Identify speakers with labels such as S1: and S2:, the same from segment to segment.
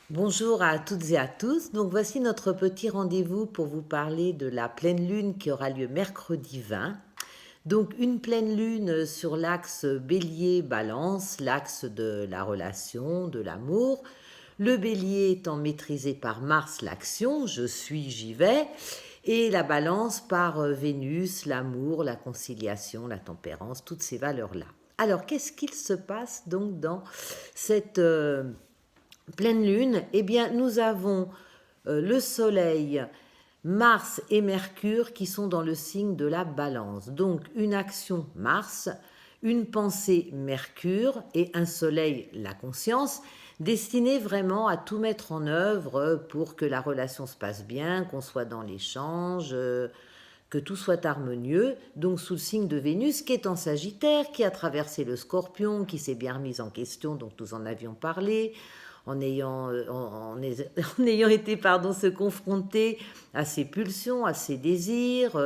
S1: Bonjour à toutes et à tous. Donc voici notre petit rendez-vous pour vous parler de la pleine lune qui aura lieu mercredi 20. Donc une pleine lune sur l'axe Bélier-Balance, l'axe de la relation, de l'amour. Le Bélier étant maîtrisé par Mars, l'action, je suis, j'y vais, et la Balance par Vénus, l'amour, la conciliation, la tempérance, toutes ces valeurs-là. Alors qu'est-ce qu'il se passe donc dans cette pleine lune? Eh bien, nous avons le Soleil, Mars et Mercure qui sont dans le signe de la Balance. Donc, une action Mars, une pensée Mercure et un Soleil, la conscience, destinée vraiment à tout mettre en œuvre pour que la relation se passe bien, qu'on soit dans l'échange, que tout soit harmonieux, donc sous le signe de Vénus qui est en Sagittaire, qui a traversé le Scorpion, qui s'est bien remise en question, donc nous en avions parlé, en ayant, en ayant été se confronter à ses pulsions, à ses désirs,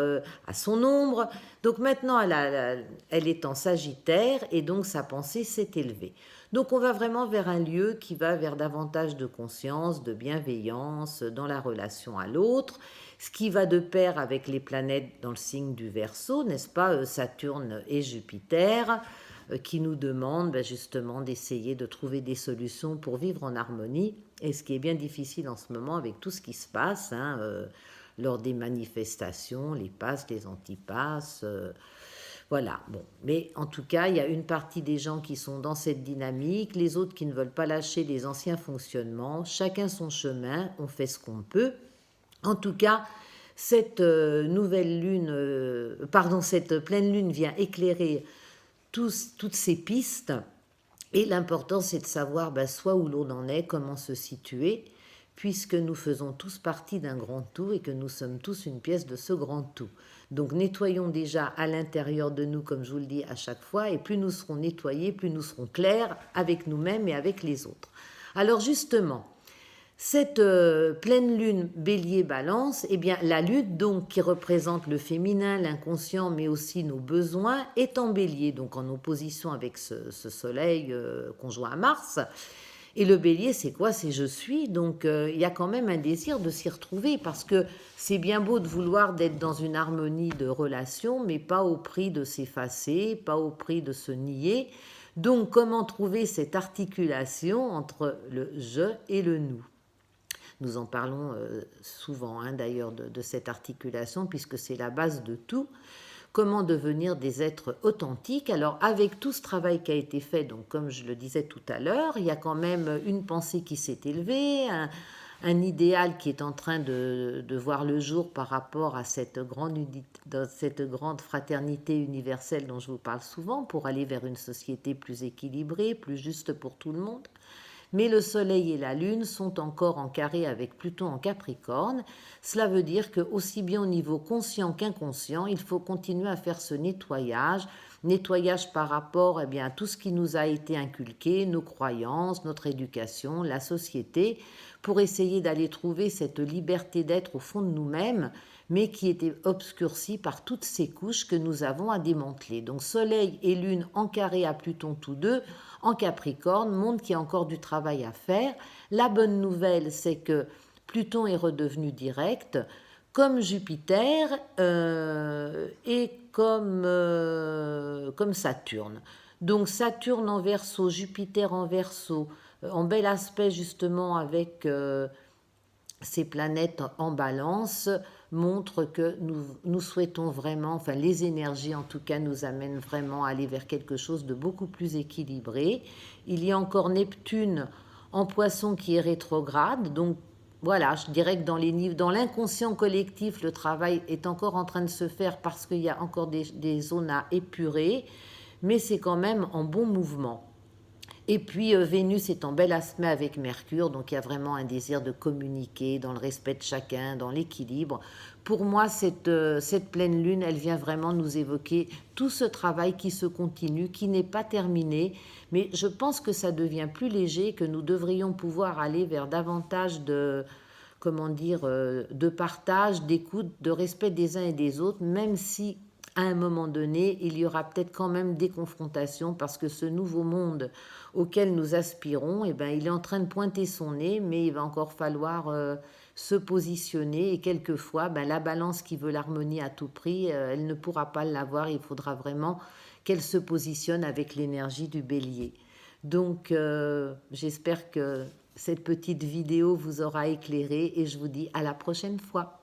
S1: à son ombre. Donc maintenant, elle est en Sagittaire et donc sa pensée s'est élevée. Donc on va vraiment vers un lieu qui va vers davantage de conscience, de bienveillance dans la relation à l'autre, ce qui va de pair avec les planètes dans le signe du Verseau, n'est-ce pas, Saturne et Jupiter, qui nous demandent justement d'essayer de trouver des solutions pour vivre en harmonie, et ce qui est bien difficile en ce moment avec tout ce qui se passe, lors des manifestations, les passes, les antipasses. Voilà, bon. Mais en tout cas, il y a une partie des gens qui sont dans cette dynamique, les autres qui ne veulent pas lâcher les anciens fonctionnements. Chacun son chemin, on fait ce qu'on peut. En tout cas, cette nouvelle lune, cette pleine lune vient éclairer toutes ces pistes. Et l'important, c'est de savoir soit où l'on en est, comment se situer, puisque nous faisons tous partie d'un grand tout et que nous sommes tous une pièce de ce grand tout. Donc nettoyons déjà à l'intérieur de nous, comme je vous le dis à chaque fois, et plus nous serons nettoyés, plus nous serons clairs avec nous-mêmes et avec les autres. Alors justement, cette pleine lune Bélier-Balance, eh bien la lune donc qui représente le féminin, l'inconscient, mais aussi nos besoins, est en Bélier, donc en opposition avec ce Soleil conjoint à Mars. Et le Bélier, c'est quoi? C'est je suis. Donc il y a quand même un désir de s'y retrouver parce que c'est bien beau de vouloir d'être dans une harmonie de relation, mais pas au prix de s'effacer, pas au prix de se nier. Donc comment trouver cette articulation entre le je et le nous? Nous en parlons souvent d'ailleurs de cette articulation puisque c'est la base de tout. Comment devenir des êtres authentiques? Alors avec tout ce travail qui a été fait, donc comme je le disais tout à l'heure, il y a quand même une pensée qui s'est élevée, un idéal qui est en train de voir le jour par rapport à cette grande fraternité universelle dont je vous parle souvent pour aller vers une société plus équilibrée, plus juste pour tout le monde. Mais le Soleil et la Lune sont encore en carré avec Pluton en Capricorne. Cela veut dire que aussi bien au niveau conscient qu'inconscient, il faut continuer à faire ce nettoyage par rapport à tout ce qui nous a été inculqué, nos croyances, notre éducation, la société, pour essayer d'aller trouver cette liberté d'être au fond de nous-mêmes, mais qui était obscurcie par toutes ces couches que nous avons à démanteler. Donc Soleil et Lune en carré à Pluton tous deux, en Capricorne, montre qu'il y a encore du travail à faire. La bonne nouvelle, c'est que Pluton est redevenu direct, comme Jupiter et comme Saturne. Donc Saturne en Verseau, Jupiter en Verseau, en bel aspect justement avec ces planètes en balance, montrent que nous souhaitons vraiment, enfin les énergies en tout cas nous amènent vraiment à aller vers quelque chose de beaucoup plus équilibré. Il y a encore Neptune en Poisson qui est rétrograde, donc voilà, je dirais que dans l'inconscient collectif, le travail est encore en train de se faire parce qu'il y a encore des zones à épurer, mais c'est quand même en bon mouvement. Et puis Vénus est en bel aspect avec Mercure, donc il y a vraiment un désir de communiquer dans le respect de chacun, dans l'équilibre. Pour moi, cette pleine lune, elle vient vraiment nous évoquer tout ce travail qui se continue, qui n'est pas terminé, mais je pense que ça devient plus léger, que nous devrions pouvoir aller vers davantage de partage, d'écoute, de respect des uns et des autres, même si à un moment donné, il y aura peut-être quand même des confrontations parce que ce nouveau monde auquel nous aspirons, eh ben, il est en train de pointer son nez, mais il va encore falloir se positionner et quelquefois, ben, la balance qui veut l'harmonie à tout prix, elle ne pourra pas l'avoir. Il faudra vraiment qu'elle se positionne avec l'énergie du bélier. Donc, j'espère que cette petite vidéo vous aura éclairé et je vous dis à la prochaine fois.